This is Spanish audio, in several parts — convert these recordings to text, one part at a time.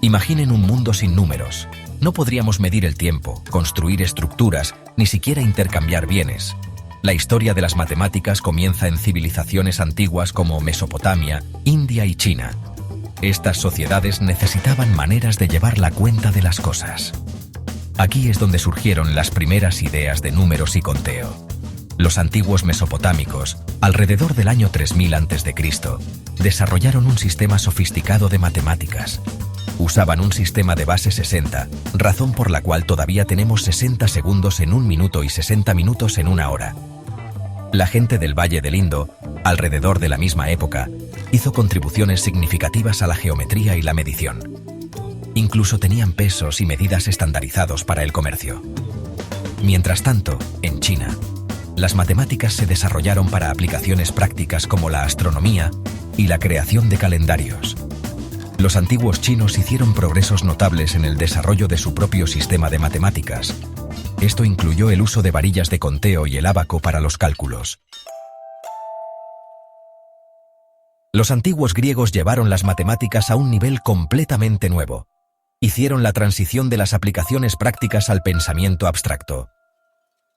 Imaginen un mundo sin números. No podríamos medir el tiempo, construir estructuras, ni siquiera intercambiar bienes. La historia de las matemáticas comienza en civilizaciones antiguas como Mesopotamia, India y China. Estas sociedades necesitaban maneras de llevar la cuenta de las cosas. Aquí es donde surgieron las primeras ideas de números y conteo. Los antiguos mesopotámicos, alrededor del año 3000 a.C., desarrollaron un sistema sofisticado de matemáticas. Usaban un sistema de base 60, razón por la cual todavía tenemos 60 segundos en un minuto y 60 minutos en una hora. La gente del Valle del Indo, alrededor de la misma época, hizo contribuciones significativas a la geometría y la medición. Incluso tenían pesos y medidas estandarizados para el comercio. Mientras tanto, en China, las matemáticas se desarrollaron para aplicaciones prácticas como la astronomía y la creación de calendarios. Los antiguos chinos hicieron progresos notables en el desarrollo de su propio sistema de matemáticas. Esto incluyó el uso de varillas de conteo y el ábaco para los cálculos. Los antiguos griegos llevaron las matemáticas a un nivel completamente nuevo. Hicieron la transición de las aplicaciones prácticas al pensamiento abstracto.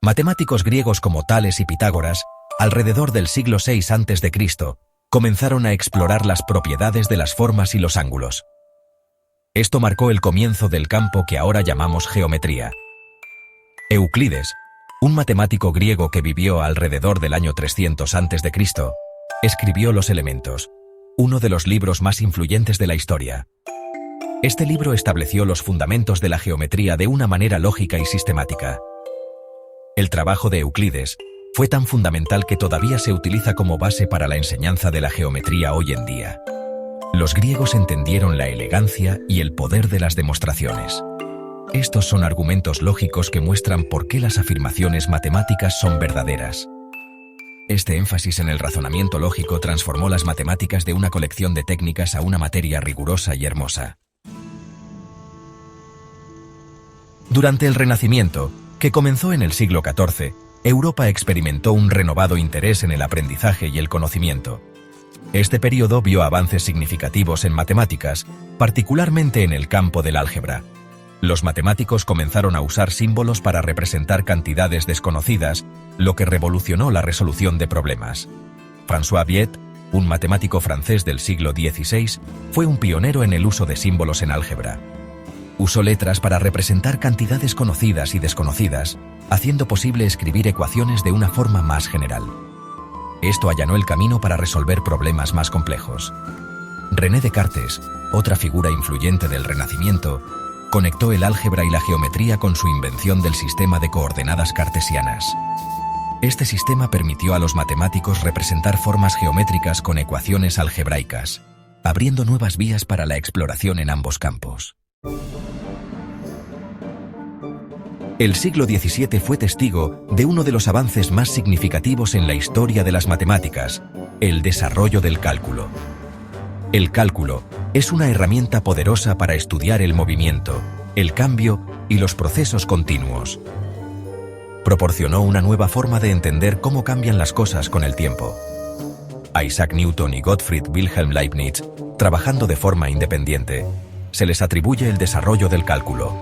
Matemáticos griegos como Tales y Pitágoras, alrededor del siglo VI a.C., comenzaron a explorar las propiedades de las formas y los ángulos. Esto marcó el comienzo del campo que ahora llamamos geometría. Euclides, un matemático griego que vivió alrededor del año 300 a.C., escribió Los Elementos, uno de los libros más influyentes de la historia. Este libro estableció los fundamentos de la geometría de una manera lógica y sistemática. El trabajo de Euclides fue tan fundamental que todavía se utiliza como base para la enseñanza de la geometría hoy en día. Los griegos entendieron la elegancia y el poder de las demostraciones. Estos son argumentos lógicos que muestran por qué las afirmaciones matemáticas son verdaderas. Este énfasis en el razonamiento lógico transformó las matemáticas de una colección de técnicas a una materia rigurosa y hermosa. Durante el Renacimiento, que comenzó en el siglo XIV, Europa experimentó un renovado interés en el aprendizaje y el conocimiento. Este periodo vio avances significativos en matemáticas, particularmente en el campo del álgebra. Los matemáticos comenzaron a usar símbolos para representar cantidades desconocidas, lo que revolucionó la resolución de problemas. François Viet, un matemático francés del siglo XVI, fue un pionero en el uso de símbolos en álgebra. Usó letras para representar cantidades conocidas y desconocidas, haciendo posible escribir ecuaciones de una forma más general. Esto allanó el camino para resolver problemas más complejos. René Descartes, otra figura influyente del Renacimiento, conectó el álgebra y la geometría con su invención del sistema de coordenadas cartesianas. Este sistema permitió a los matemáticos representar formas geométricas con ecuaciones algebraicas, abriendo nuevas vías para la exploración en ambos campos. El siglo XVII fue testigo de uno de los avances más significativos en la historia de las matemáticas, el desarrollo del cálculo. El cálculo es una herramienta poderosa para estudiar el movimiento, el cambio y los procesos continuos. Proporcionó una nueva forma de entender cómo cambian las cosas con el tiempo. Isaac Newton y Gottfried Wilhelm Leibniz, trabajando de forma independiente, se les atribuye el desarrollo del cálculo.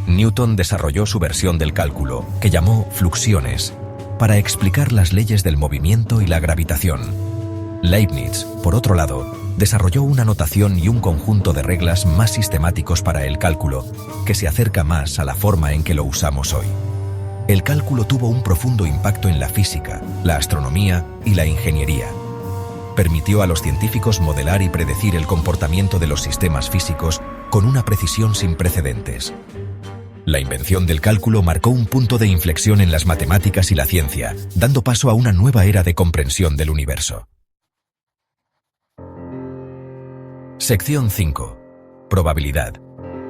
Newton desarrolló su versión del cálculo, que llamó fluxiones, para explicar las leyes del movimiento y la gravitación. Leibniz, por otro lado, desarrolló una notación y un conjunto de reglas más sistemáticos para el cálculo, que se acerca más a la forma en que lo usamos hoy. El cálculo tuvo un profundo impacto en la física, la astronomía y la ingeniería. Permitió a los científicos modelar y predecir el comportamiento de los sistemas físicos con una precisión sin precedentes. La invención del cálculo marcó un punto de inflexión en las matemáticas y la ciencia, dando paso a una nueva era de comprensión del universo. Sección 5. Probabilidad.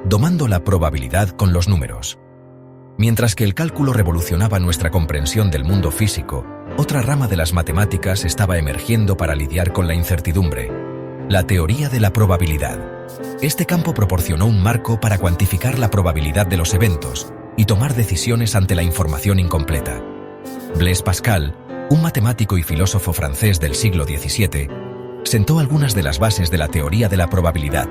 Domando la probabilidad con los números. Mientras que el cálculo revolucionaba nuestra comprensión del mundo físico, otra rama de las matemáticas estaba emergiendo para lidiar con la incertidumbre: la teoría de la probabilidad. Este campo proporcionó un marco para cuantificar la probabilidad de los eventos y tomar decisiones ante la información incompleta. Blaise Pascal, un matemático y filósofo francés del siglo XVII, sentó algunas de las bases de la teoría de la probabilidad.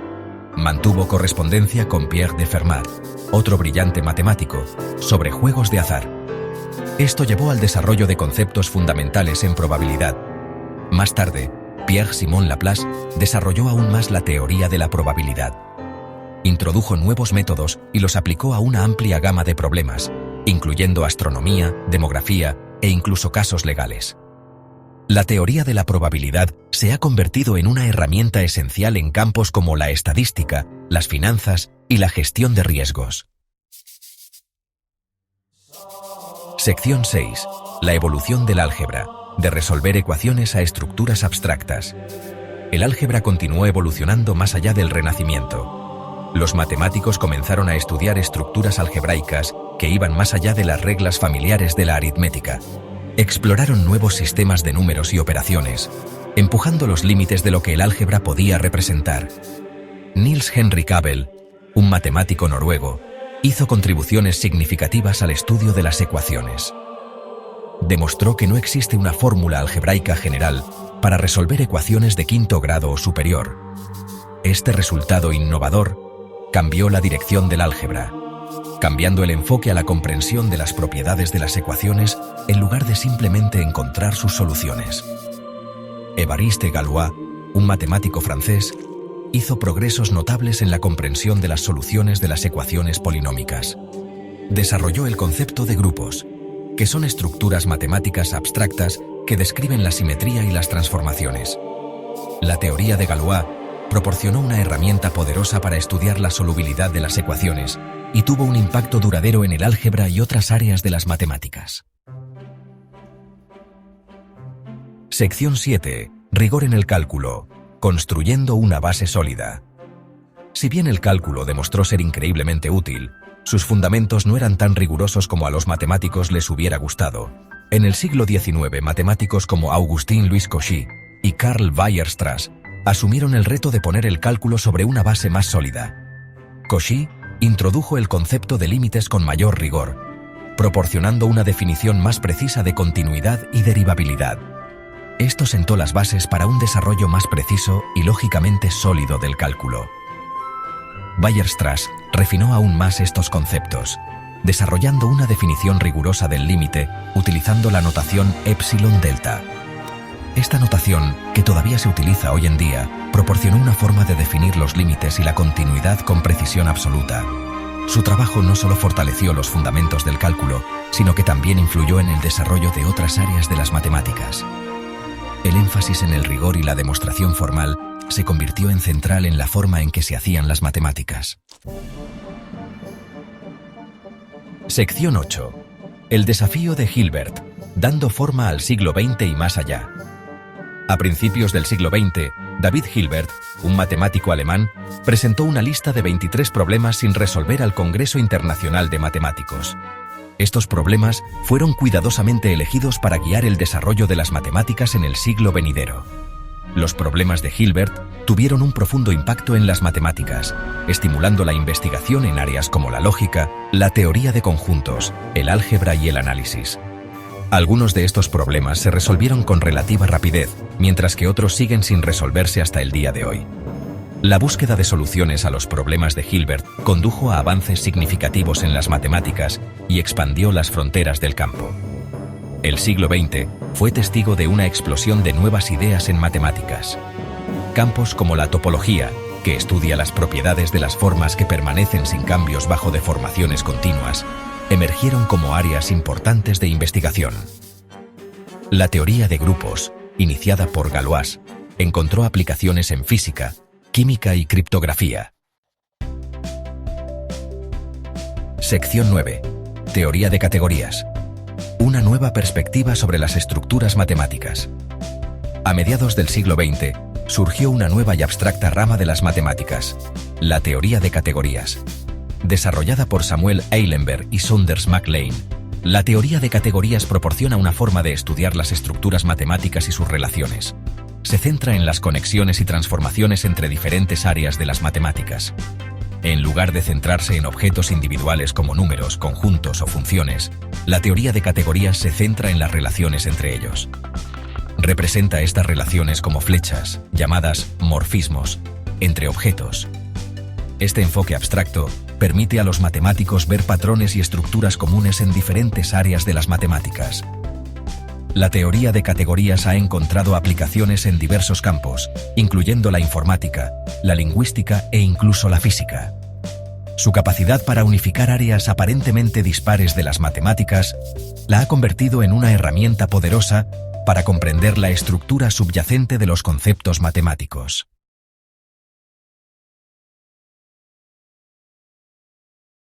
Mantuvo correspondencia con Pierre de Fermat, otro brillante matemático, sobre juegos de azar. Esto llevó al desarrollo de conceptos fundamentales en probabilidad. Más tarde, Pierre-Simon Laplace desarrolló aún más la teoría de la probabilidad. Introdujo nuevos métodos y los aplicó a una amplia gama de problemas, incluyendo astronomía, demografía e incluso casos legales. La teoría de la probabilidad se ha convertido en una herramienta esencial en campos como la estadística, las finanzas y la gestión de riesgos. Sección 6. La evolución del álgebra, de resolver ecuaciones a estructuras abstractas. El álgebra continuó evolucionando más allá del Renacimiento. Los matemáticos comenzaron a estudiar estructuras algebraicas que iban más allá de las reglas familiares de la aritmética. Exploraron nuevos sistemas de números y operaciones, empujando los límites de lo que el álgebra podía representar. Niels Henrik Abel, un matemático noruego, hizo contribuciones significativas al estudio de las ecuaciones. Demostró que no existe una fórmula algebraica general para resolver ecuaciones de quinto grado o superior. Este resultado innovador cambió la dirección del álgebra, cambiando el enfoque a la comprensión de las propiedades de las ecuaciones en lugar de simplemente encontrar sus soluciones. Évariste Galois, un matemático francés, hizo progresos notables en la comprensión de las soluciones de las ecuaciones polinómicas. Desarrolló el concepto de grupos, que son estructuras matemáticas abstractas que describen la simetría y las transformaciones. La teoría de Galois proporcionó una herramienta poderosa para estudiar la solubilidad de las ecuaciones y tuvo un impacto duradero en el álgebra y otras áreas de las matemáticas. Sección 7. Rigor en el cálculo. Construyendo una base sólida. Si bien el cálculo demostró ser increíblemente útil, sus fundamentos no eran tan rigurosos como a los matemáticos les hubiera gustado. En el siglo XIX, matemáticos como Augustin-Louis Cauchy y Karl Weierstrass asumieron el reto de poner el cálculo sobre una base más sólida. Cauchy introdujo el concepto de límites con mayor rigor, proporcionando una definición más precisa de continuidad y derivabilidad. Esto sentó las bases para un desarrollo más preciso y lógicamente sólido del cálculo. Weierstrass refinó aún más estos conceptos, desarrollando una definición rigurosa del límite utilizando la notación epsilon delta. Esta notación, que todavía se utiliza hoy en día, proporcionó una forma de definir los límites y la continuidad con precisión absoluta. Su trabajo no solo fortaleció los fundamentos del cálculo, sino que también influyó en el desarrollo de otras áreas de las matemáticas. El énfasis en el rigor y la demostración formal se convirtió en central en la forma en que se hacían las matemáticas. Sección 8. El desafío de Hilbert, dando forma al siglo XX y más allá. A principios del siglo XX, David Hilbert, un matemático alemán, presentó una lista de 23 problemas sin resolver al Congreso Internacional de Matemáticos. Estos problemas fueron cuidadosamente elegidos para guiar el desarrollo de las matemáticas en el siglo venidero. Los problemas de Hilbert tuvieron un profundo impacto en las matemáticas, estimulando la investigación en áreas como la lógica, la teoría de conjuntos, el álgebra y el análisis. Algunos de estos problemas se resolvieron con relativa rapidez, mientras que otros siguen sin resolverse hasta el día de hoy. La búsqueda de soluciones a los problemas de Hilbert condujo a avances significativos en las matemáticas y expandió las fronteras del campo. El siglo XX fue testigo de una explosión de nuevas ideas en matemáticas. Campos como la topología, que estudia las propiedades de las formas que permanecen sin cambios bajo deformaciones continuas, emergieron como áreas importantes de investigación. La teoría de grupos, iniciada por Galois, encontró aplicaciones en física, química y criptografía. Sección 9. Teoría de categorías. Una nueva perspectiva sobre las estructuras matemáticas. A mediados del siglo XX, surgió una nueva y abstracta rama de las matemáticas, la teoría de categorías. Desarrollada por Samuel Eilenberg y Saunders Mac Lane, la teoría de categorías proporciona una forma de estudiar las estructuras matemáticas y sus relaciones. Se centra en las conexiones y transformaciones entre diferentes áreas de las matemáticas. En lugar de centrarse en objetos individuales como números, conjuntos o funciones, la teoría de categorías se centra en las relaciones entre ellos. Representa estas relaciones como flechas, llamadas morfismos, entre objetos. Este enfoque abstracto permite a los matemáticos ver patrones y estructuras comunes en diferentes áreas de las matemáticas. La teoría de categorías ha encontrado aplicaciones en diversos campos, incluyendo la informática, la lingüística e incluso la física. Su capacidad para unificar áreas aparentemente dispares de las matemáticas la ha convertido en una herramienta poderosa para comprender la estructura subyacente de los conceptos matemáticos.